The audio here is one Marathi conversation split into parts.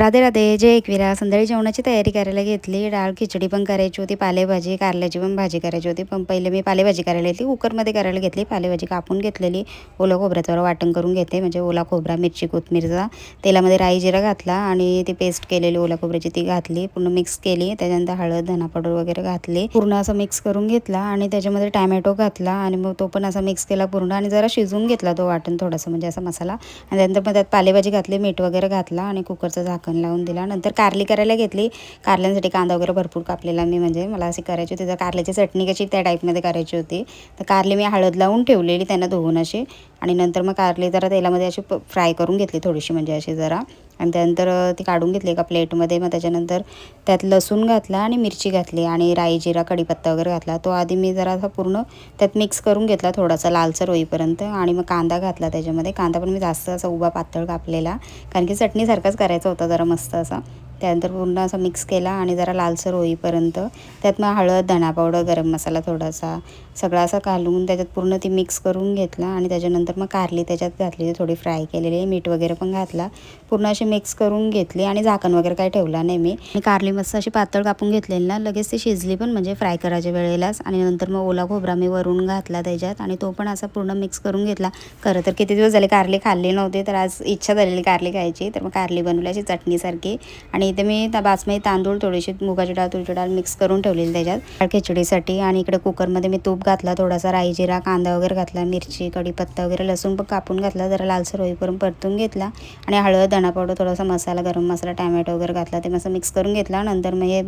राधे राधे. जय एकविरा. संध्याकाळी जेवणाची तयारी करायला घेतली. डाळ खिचडी पण करायची होती, पालेभाजी कारल्याची पण भाजी करायची होती. पण पहिले मी पालेभाजी करायला घेतली, कुकरमध्ये करायला घेतली. पालेभाजी कापून घेतलेली, ओलं खोबऱ्याचं वाटण करून घेते, म्हणजे ओला खोबरा, मिरची, कोथिंबीरचा. तेलामध्ये राई जिरा घातला आणि ती पेस्ट केलेली ओल्या खोबऱ्याची ती घातली, पूर्ण मिक्स केली. त्याच्यानंतर हळद धना पावडर वगैरे घातली, पूर्ण असं मिक्स करून घेतला आणि त्याच्यामध्ये टॅमॅटो घातला आणि मग तो पण असा मिक्स केला पूर्ण आणि जरा शिजवून घेतला तो वाटण थोडंसं, म्हणजे असा मसाला. आणि त्यानंतर मग त्यात पालेभाजी घातली, मीठ वगैरे घातला आणि कुकरचं झाकण लावून दिला. नंतर कारली करायला घेतली. कारल्यांसाठी कांदा वगैरे भरपूर कापलेला मी, म्हणजे मला अशी करायची होती. तर कारल्याची चटणी कशी त्या टाईपमध्ये करायची होती. तर कारली मी हळद लावून ठेवलेली त्यांना धुवून अशी, आणि नंतर मग कारली जरा तेलामध्ये अशी फ्राय करून घेतली थोडीशी, म्हणजे अशी जरा. आणि त्यानंतर ती काढून घेतली एका प्लेटमध्ये. मग त्याच्यानंतर त्यात लसूण घातला आणि मिरची घातली आणि राई जिरा कढीपत्ता वगैरे घातला. तो आधी मी जरा असा पूर्ण त्यात मिक्स करून घेतला थोडासा लालसर होईपर्यंत. आणि मग कांदा घातला त्याच्यामध्ये. कांदा पण मी जास्त असा उभा पातळ कापलेला, कारण की चटणीसारखाच करायचा होता जरा मस्त असा. त्यानंतर पूर्ण असं मिक्स केला आणि जरा लालसर होईपर्यंत त्यात मग हळद धना पावडर गरम मसाला थोडासा सगळा असा घालून त्याच्यात पूर्ण ती मिक्स करून घेतला. आणि त्याच्यानंतर मग कारली त्याच्यात घातली, थोडी फ्राय केलेली, मीठ वगैरे पण घातला, पूर्ण अशी मिक्स करून घेतली. आणि झाकण वगैरे काही ठेवला नाही मी. आणि कारली मस्त अशी पातळ कापून घेतलेली ना, लगेच ती शिजली पण, म्हणजे फ्राय करायच्या वेळेलाच. आणि नंतर मग ओला खोबरा मी वरून घातला त्याच्यात आणि तो पण असा पूर्ण मिक्स करून घेतला. खरं तर किती दिवस झाले कारली खाल्ली नव्हती, तर आज इच्छा झालेली कारली खायची, तर मग कारली बनवली अशी चटणीसारखी. आणि इथे मी बासमती तांदूळ, थोडीशी मुगाची डाळ, तुरीची डाळ मिक्स करून ठेवलेली त्याच्यात डाळ खिचडीसाठी. आणि इकडे कुकरमध्ये मी तूप घातला, थोडासा राई जिरा कांदा वगैरे घातला, मिरची कढीपत्ता वगैरे लसूण पण कापून घातला, जरा लालसर होईपर्यंत परतून घेतला. आणि हळद धना पावडर थोडासा मसाला गरम मसाला टॅमॅटो वगैरे घातला, ते मस्त मिक्स करून घेतला. नंतर मग हे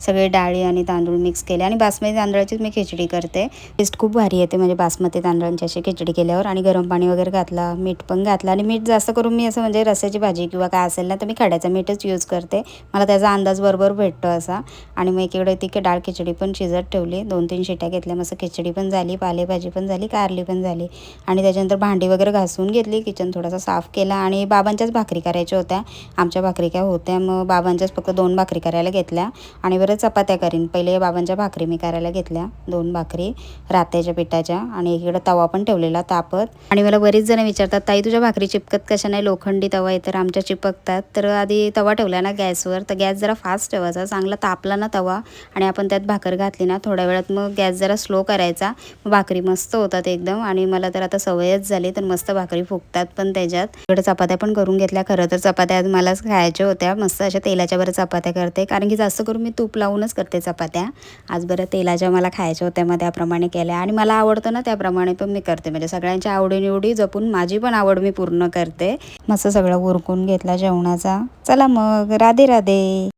सगळे डाळी आणि तांदूळ मिक्स केले. आणि बासमती तांदळाचीच मी खिचडी करते, टेस्ट खूप भारी येते म्हणजे बासमती तांदळांची अशी खिचडी केल्यावर. आणि गरम पाणी वगैरे घातला, मीठ पण घातला. आणि मीठ जास्त करून मी असं म्हणजे रस्याची भाजी किंवा काय असेल ना, तर मी खड्याचं मीठच यूज करते, मला त्याचा अंदाज बरोबर भेटतो असा. आणि मग एकीकडे ती डाळ खिचडी पण शिजत ठेवली, 2-3 शिट्या घेतल्या, मस्त खिचडी पण झाली, पालेभाजी पण झाली, कारली पण झाली. आणि त्याच्यानंतर भांडी वगैरे घासून घेतली, किचन थोडासा साफ केला. आणि बाबांच्याच भाकरी करायच्या होत्या, आमच्या भाकरी काय होत्या, मग बाबांच्याच फक्त 2 भाकरी करायला घेतल्या. आणि बरं चपात्या करीन, पहिले बाबांच्या भाकरी मी करायला घेतल्या, 2 भाकरी रात्याच्या पिठाच्या. आणि एकीकडे तवा पण ठेवलेला तापत. आणि मला बरीच जण विचारतात, ताई तुझ्या भाकरी चिपकत कशा नाही, लोखंडी तवा आहे, तर आमच्या चिपकतात. तर आधी तवा ठेवला ना गॅसवर, तर गॅस जरा फास्ट ठेवायचा, चांगला तापला ना तवा आणि आपण त्यात भाकर घातली ना थोड्या वेळात, मग गॅस जरा स्लो करायचा, मग भाकरी मस्त होतात एकदम. आणि मला तर आता सवयच झाली, तर मस्त भाकरी फुगतात पण त्याच्यात. इकडे चपात्या पण करून घेतल्या. खरं तर चपात्या आज मलाच खायच्या होत्या, मस्त अशा तेलाच्या बरं चपात्या करते, कारण की जास्त करून मी तूप लावूनच करते चपात्या. आज बरं तेलाच्या मला खायच्या होत्या, मग त्याप्रमाणे केल्या. आणि मला आवडतं ना त्याप्रमाणे पण मी करते, म्हणजे सगळ्यांच्या आवडीनिवडी जपून माझी पण आवड मी पूर्ण करते. मस्त सगळं उरकून घेतला जेवणाचा. चला मग, राधे राधे.